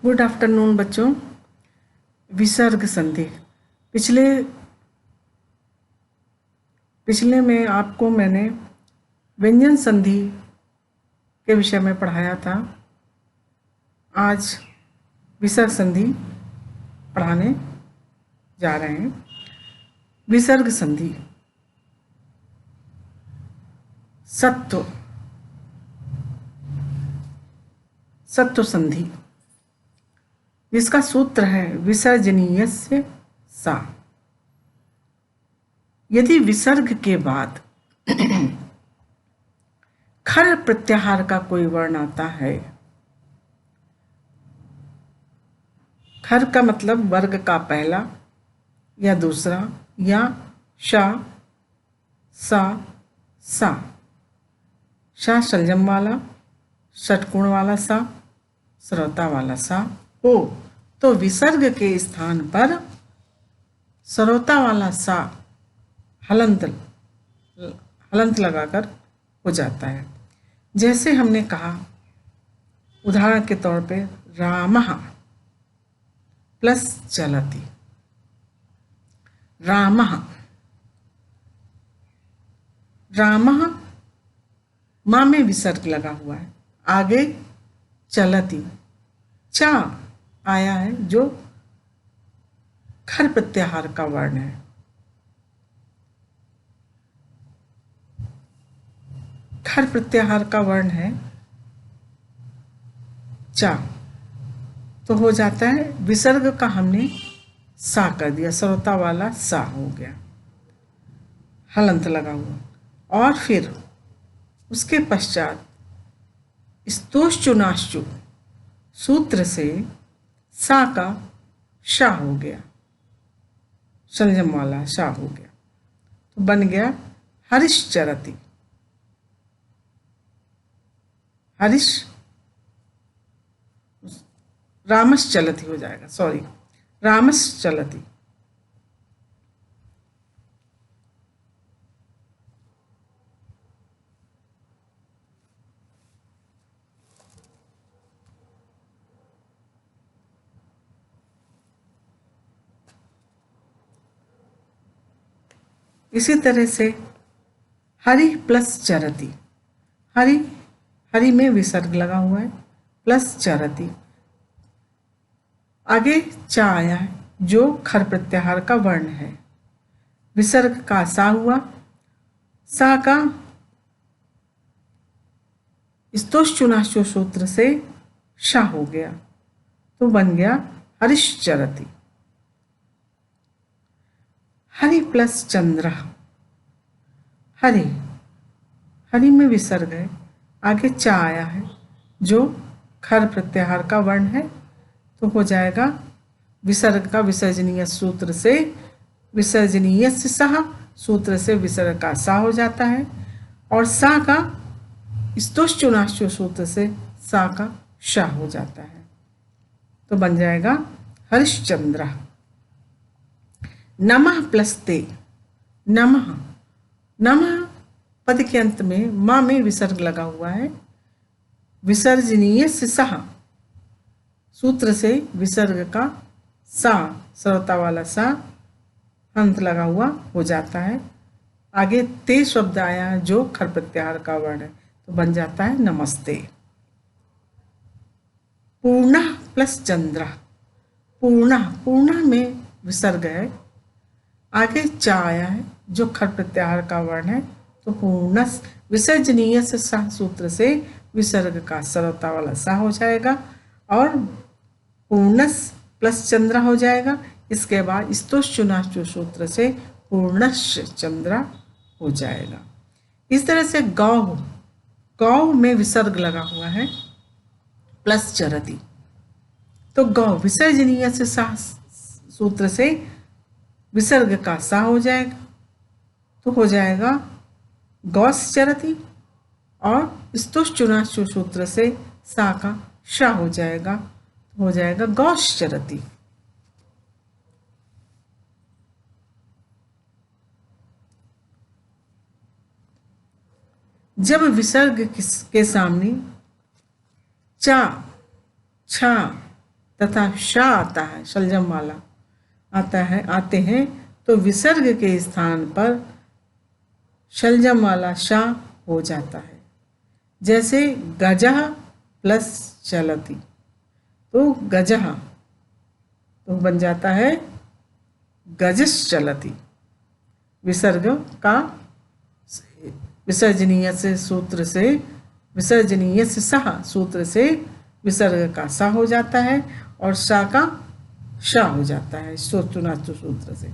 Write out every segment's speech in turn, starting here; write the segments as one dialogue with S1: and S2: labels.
S1: Good afternoon बच्चों। विसर्ग संधि पिछले में आपको मैंने व्यंजन संधि के विषय में पढ़ाया था। आज विसर्ग संधि पढ़ाने जा रहे हैं। विसर्ग संधि सत्व संधि, जिसका सूत्र है विसर्जनीयस्य सा। यदि विसर्ग के बाद खर प्रत्याहार का कोई वर्ण आता है, खर का मतलब वर्ग का पहला या दूसरा, या शा, सा, सा, शा संयम वाला, षटकोण वाला सा, श्रोता वाला सा हो, तो विसर्ग के स्थान पर श्रोता वाला सा हलंत लगाकर हो जाता है। जैसे हमने कहा, उदाहरण के तौर पे रामः प्लस चलति, रामः, रामः माँ में विसर्ग लगा हुआ है, आगे चलति चा आया है जो खर प्रत्याहार का वर्ण है। खर प्रत्याहार का वर्ण है चा, तो हो जाता है विसर्ग का हमने सा कर दिया, श्रोता वाला सा हो गया, हलंत लगा हुआ। और फिर उसके पश्चात स्तोश्चुनाश्चु सूत्र से सा का शा हो गया, संयम वाला शा हो गया, तो बन गया हरिश्चरति। हरिश रामश्चलति हो जाएगा, सॉरी, रामश्चलति। इसी तरह से हरि प्लस चरति, हरि में विसर्ग लगा हुआ है, प्लस चरति, आगे चा आया है जो खर प्रत्याहार का वर्ण है। विसर्ग का सा हुआ, सा का स्तोश्चुनाश्चु सूत्र से शा हो गया, तो बन गया हरिश्चरति। हरि प्लस चंद्र, हरि में विसर्ग है, आगे चा आया है जो खर प्रत्याहार का वर्ण है, तो हो जाएगा विसर्ग का विसर्जनीय सूत्र से विसर्जनीय से सह सूत्र से विसर्ग का सा हो जाता है, और सा का स्तोश्चुनाश्चु सूत्र से सा का शा हो जाता है, तो बन जाएगा हरिश्चंद्र। नमः प्लस ते, नमः, नमः पद के अंत में माँ में विसर्ग लगा हुआ है, विसर्जनीय से सह सूत्र से विसर्ग का सा, श्रोता वाला सा अंत लगा हुआ हो जाता है, आगे ते शब्द आया जो खर प्रत्याहार का वर्ण है, तो बन जाता है नमस्ते। पूर्ण प्लस चंद्र, पूर्ण में विसर्ग है, आगे चा आया है जो खर प्रत्याहार का वर्ण है, तो पूर्णस विसर्जनीय से सा सूत्र से विसर्ग का श्रोता वाला सा हो जाएगा, और पूर्णस प्लस चंद्र हो जाएगा। इसके बाद स्तोश्चुनाश्चु सूत्र से पूर्णश चंद्र हो जाएगा। इस तरह से गौ में विसर्ग लगा हुआ है प्लस चरति, तो गौ विसर्जनीय से सा सूत्र से विसर्ग का सा हो जाएगा, तो हो जाएगा गौश्चरति, और स्तोश्चुनाश्चु सूत्र से सा का शा हो जाएगा, तो हो जाएगा गौश्चरति। जब विसर्ग के सामने चा, छा, तथा शा आता है, शलजम वाला आते हैं, तो विसर्ग के स्थान पर शलजम वाला शा हो जाता है। जैसे गजः प्लस चलति, तो गजः तो बन जाता है गजश्चलति। विसर्ग का विसर्जनीय से सूत्र से, विसर्जनीय से सह सूत्र से विसर्ग का सा हो जाता है और शा का शा हो जाता है सोचुनाचु सूत्र से।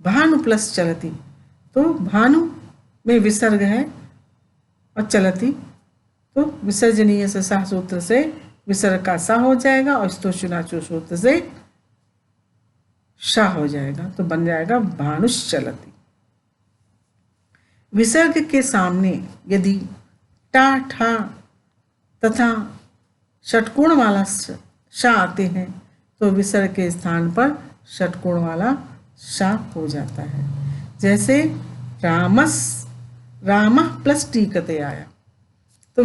S1: भानु प्लस चलती, तो भानु में विसर्ग है और चलती तो विसर्जनीय से सह सूत्र से विसर्ग का सा हो जाएगा और स्तोचुनाचु सूत्र से शा हो जाएगा, तो बन जाएगा भानुश्चलति। विसर्ग के सामने यदि टा ठा तथा षटकोण वाला शा आते हैं तो विसर्ग के स्थान पर षटकोण वाला शा हो जाता है। जैसे रामः प्लस टीकते आया, तो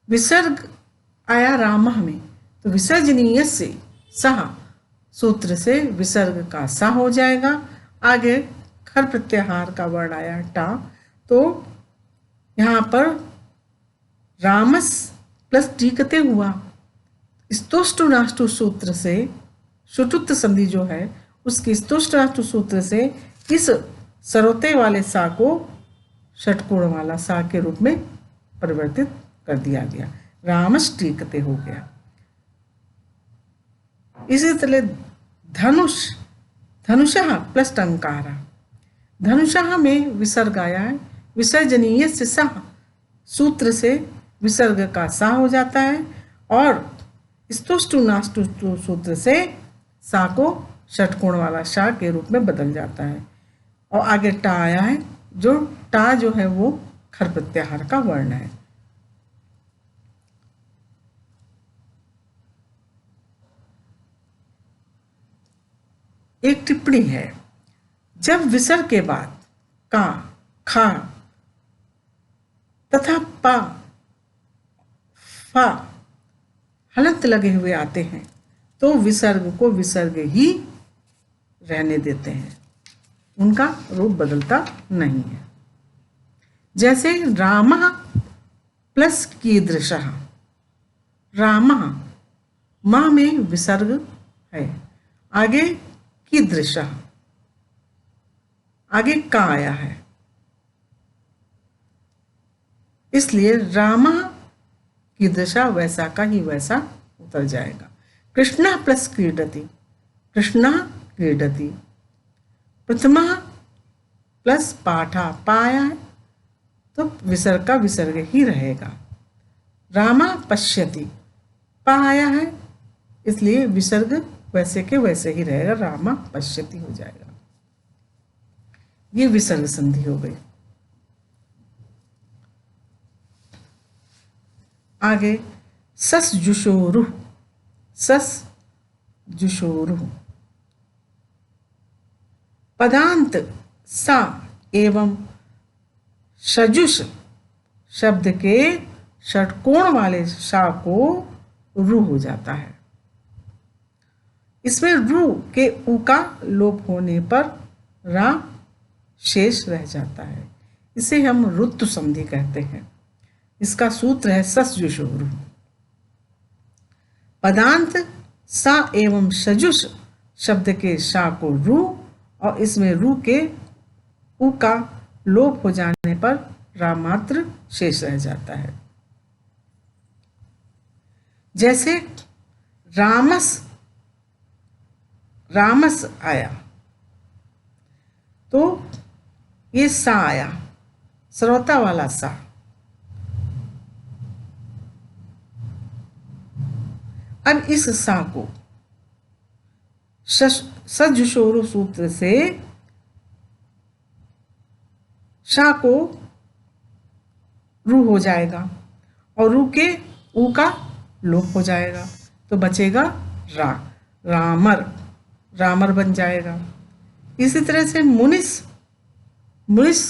S1: विसर्ग आया रामः में, तो विसर्जनीय से सह सूत्र से विसर्ग का सा हो जाएगा। आगे खर प्रत्याहार का वर्ण आया टा, तो यहाँ पर रामस प्लस टीकते हुआ, स्तोष्टुनाष्टु सूत्र से शुटुत्त संधि जो है उसकी स्तोष्टुनाष्टु सूत्र से इस सरोते वाले सा को षटकोण वाला सा के रूप में परिवर्तित कर दिया गया, रामश्टीकते हो गया। इसी तरह धनुषः प्लस टंकारा, धनुषः में विसर्ग आया है, विसर्जनीय से सह सूत्र से विसर्ग का सा हो जाता है और स्तोष्टुनाष्टु सूत्र से सा को षटकोण वाला शा के रूप में बदल जाता है। और आगे टा आया है, जो टा जो है वो खर प्रत्याहार का वर्ण है। एक टिप्पणी है, जब विसर्ग के बाद का, खा तथा पा, फा हलंत लगे हुए आते हैं तो विसर्ग को विसर्ग ही रहने देते हैं, उनका रूप बदलता नहीं है। जैसे रामः प्लस कीदृशः, रामः माँ में विसर्ग है, आगे कीदृशः, आगे का आया है, इसलिए रामः कीदृशा वैसा का ही वैसा उतर जाएगा। कृष्णा प्लस क्रीडति, कृष्णा क्रीडति। प्रथमा प्लस पाठा, पाया है तो विसर्ग का विसर्ग ही रहेगा। रामा पश्यति, पाया है इसलिए विसर्ग वैसे के वैसे ही रहेगा, रामा पश्यति हो जाएगा। ये विसर्ग संधि हो गई। आगे सस जुशोरु, सस जुशोरु। पदांत सा एवं सजुष शब्द के षटकोण वाले शा को रु हो जाता है। इसमें रु के उ का लोप होने पर रा शेष रह जाता है, इसे हम रुत्तु संधि कहते हैं। इसका सूत्र है सस जुशोरु। पदांत सा एवं सजुष शब्द के शा को रु और इसमें रु के उ का लोप हो जाने पर रा मात्र शेष रह जाता है। जैसे रामस, रामस आया तो ये सा आया, श्रोता वाला सा। अब इस सा को सजुशोरु सूत्र से शा को रू हो जाएगा और रू के ऊ का लोप हो जाएगा तो बचेगा रा, रामर। रामर बन जाएगा। इसी तरह से मुनिस, मुनिस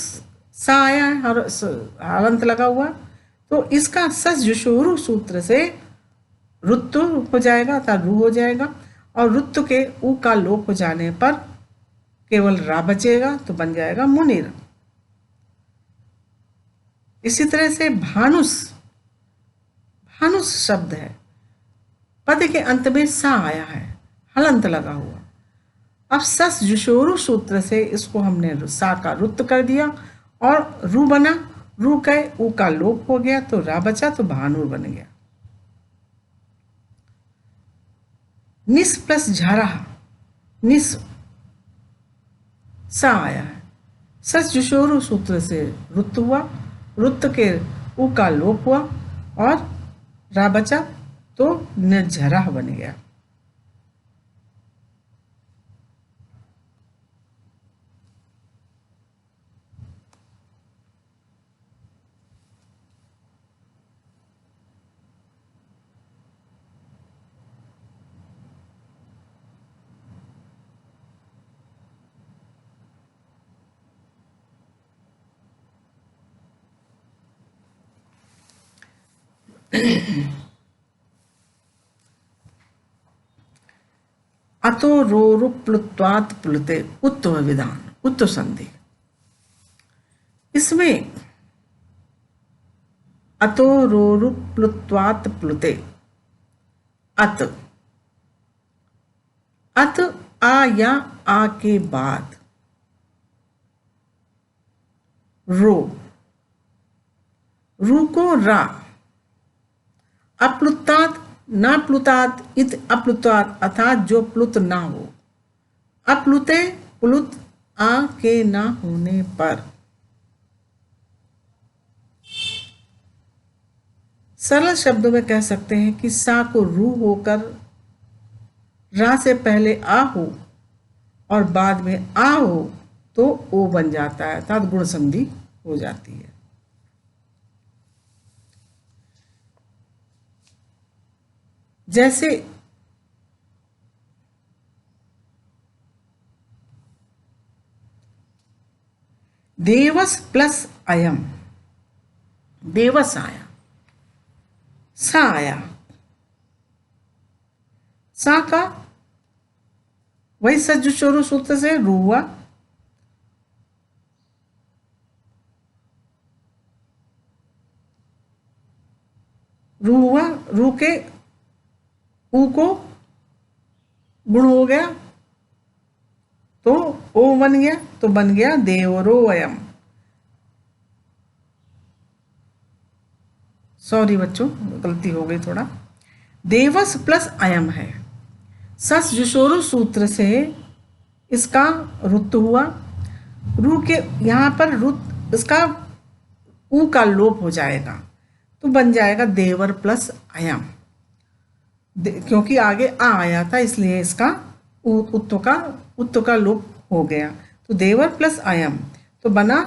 S1: सा आया है हलंत लगा हुआ, तो इसका सस जुशोरु सूत्र से रुत्तु हो जाएगा अर्थात रू हो जाएगा, और रुत्तु के ऊ का लोप हो जाने पर केवल रा बचेगा तो बन जाएगा मुनिर। इसी तरह से भानुस, भानुस शब्द है, पद के अंत में सा आया है हलंत लगा हुआ। अब सस जुशोरु सूत्र से इसको हमने सा का रुत्त कर दिया और रू बना, रू के ऊ का लोप हो गया तो रा बचा तो भानुर बन गया। निस प्लस झरा, निस सा आया है, सस जुशोरु सूत्र से रुत्त हुआ, रुत्त के ऊ का लोप हुआ और रा बचा तो निर्झरा बन गया। अतो रोरु प्लुत्वात् प्लुते उत्व विधान, उत्व संधि। इसमें अतो रोरु प्लुत्वात् प्लुते, अत, अत आ या आ के बाद रो, रू को रा, अप्लुतात् ना प्लुतात् इत अप्लुतात् अर्थात जो प्लुत ना हो, अप्लुते प्लुत आ के ना होने पर। सरल शब्दों में कह सकते हैं कि सा को रू होकर रा से पहले आ हो और बाद में आ हो तो ओ बन जाता है अर्थात गुण संधि हो जाती है। जैसे देवस प्लस अयम, देवस आया, सा आया, सा का वही सज्जुचोरु सूत्र से रू हुआ, रू हुआ, रू के ऊ को गुण हो गया तो ओ बन गया तो बन गया देवरो अयम। सॉरी बच्चों गलती हो गई थोड़ा, देवस प्लस अयम है, सस जुशोरु सूत्र से इसका रुत हुआ, रू के यहाँ पर रुत इसका ऊ का लोप हो जाएगा तो बन जाएगा देवर प्लस अयम, क्योंकि आगे आ आया था इसलिए इसका उत्व का लोप हो गया तो देवर प्लस अयम तो बना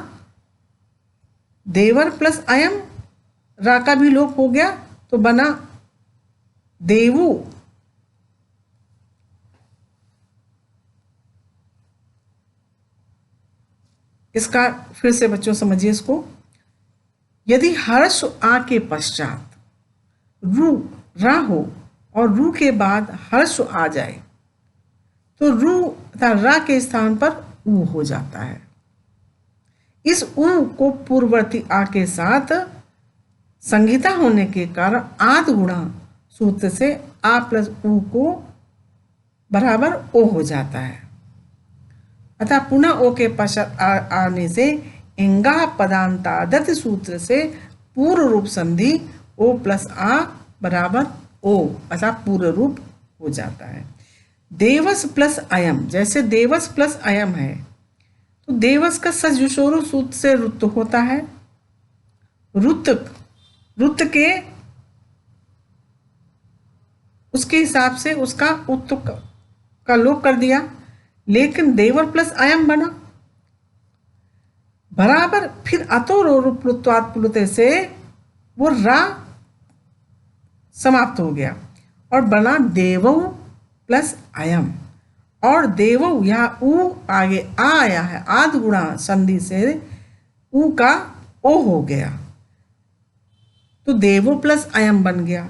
S1: देवर प्लस अयम, रा का भी लोप हो गया तो बना देवु। इसका फिर से बच्चों समझिए इसको, यदि हर्ष आ के पश्चात रू रा हो और रू के बाद हर्ष आ जाए तो रू तथा रा के स्थान पर ऊ हो जाता है। इस ऊ को पूर्ववर्ती आ के साथ संगीता होने के कारण आद गुणा सूत्र से आ प्लस ऊ को बराबर ओ हो जाता है, अतः पुनः ओ के पश्चात आने से इंगा पदांतादत सूत्र से पूर्व रूप संधि ओ प्लस आ बराबर ओ अतः पूर्व रूप हो जाता है। देवस प्लस अयम, जैसे देवस प्लस अयम है तो देवस का सजुशोरु सूत्र से रुत होता है, रुत के उसके हिसाब से उसका उत्त का लोप कर दिया, लेकिन देवर प्लस अयम बना बराबर, फिर अतो रोरुप्लुत्वात् प्लुते से वो रा समाप्त हो गया और बना देवौ प्लस अयम, और देवो, यहाँ ऊ आगे आ आया है, आद गुणा संधि से ऊ का ओ हो गया, तो देवो प्लस अयम बन गया।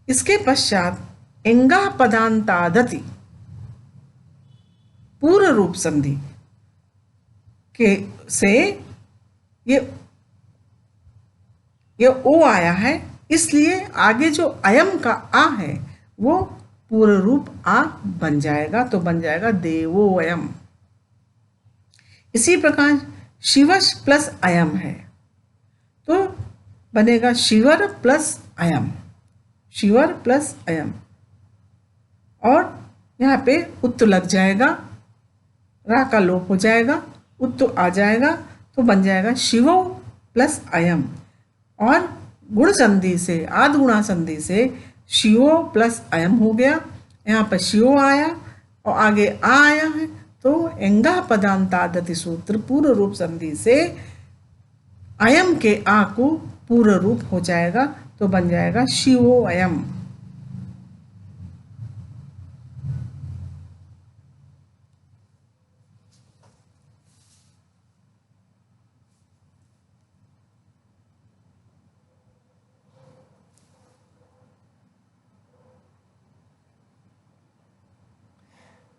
S1: इसके पश्चात एंगा पदांतादति पूर्व रूप संधि के से ये ओ आया है, इसलिए आगे जो अयम का आ है वो पूर्व रूप आ बन जाएगा, तो बन जाएगा देवो अयम। इसी प्रकार शिवश प्लस अयम है, तो बनेगा शिवर प्लस अयम, शिवर प्लस अयम, और यहाँ पे उत्त लग जाएगा, रा का लोप हो जाएगा, उत्त आ जाएगा, तो बन जाएगा शिवो प्लस अयम। और गुण संधि से, आद गुणा संधि से शिवो प्लस अयम हो गया, यहाँ पर शिवो आया और आगे आ आया है, तो एंगा पदांतादति सूत्र पूर्व रूप संधि से अयम के आ को पूर्व रूप हो जाएगा, तो बन जाएगा शिवो अयम।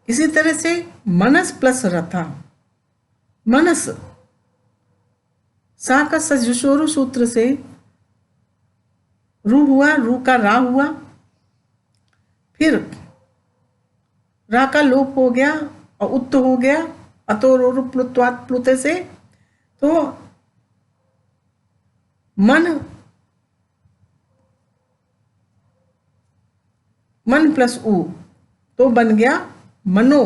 S1: इसी तरह से मनस प्लस रथा, मनस सा का सजुषोरु सूत्र से रू हुआ, रू का रा हुआ, फिर रा का लोप हो गया और उत्त हो गया, अतोरोरु प्लुत्वात् प्लुते से, तो मन प्लस ऊ, तो बन गया मनो,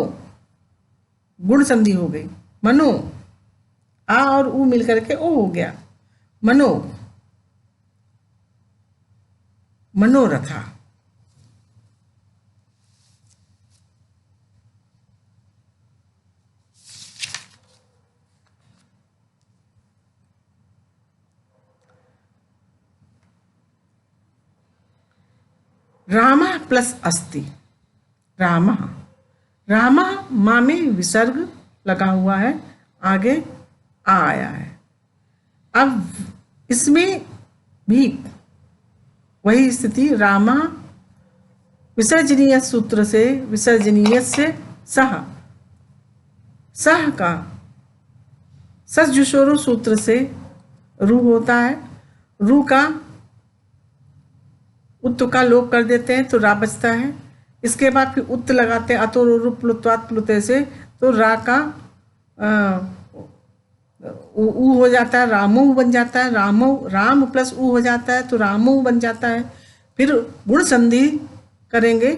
S1: गुण संधि हो गई, मनो, आ और ऊ मिलकर के ओ हो गया, मनो, मनोरथा। रामा प्लस अस्ति, रामा, रामा माँ में विसर्ग लगा हुआ है, आगे आ आया है। अब इसमें भी वही स्थिति, रामा विसर्जनीय सूत्र से, विसर्जनीय से सह, सह का सजुषोरु सूत्र से रू होता है, रू का उत्त का लोप कर देते हैं तो रा बचता है, इसके बाद फिर उत्त लगाते हैं अतोरोरु प्लुत्वात् प्लुते से, तो रा का ऊ हो जाता है, रामो बन जाता है, रामो, राम प्लस ऊ हो जाता है तो रामो बन जाता है। फिर गुण संधि करेंगे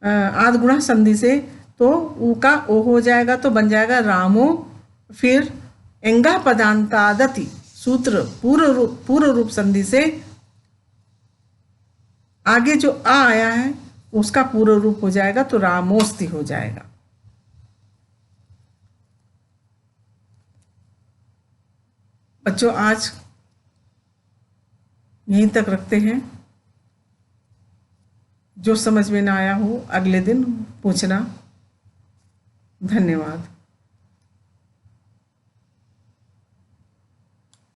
S1: आद गुणा संधि से, तो ऊ का ओ हो जाएगा, तो बन जाएगा रामो। फिर एंगा पदांतादति सूत्र पूर्व रूप संधि से आगे जो आ आया है उसका पूर्व रूप हो जाएगा, तो रामोस्ति हो जाएगा। बच्चों आज यहीं तक रखते हैं, जो समझ में ना आया हो अगले दिन पूछना। धन्यवाद।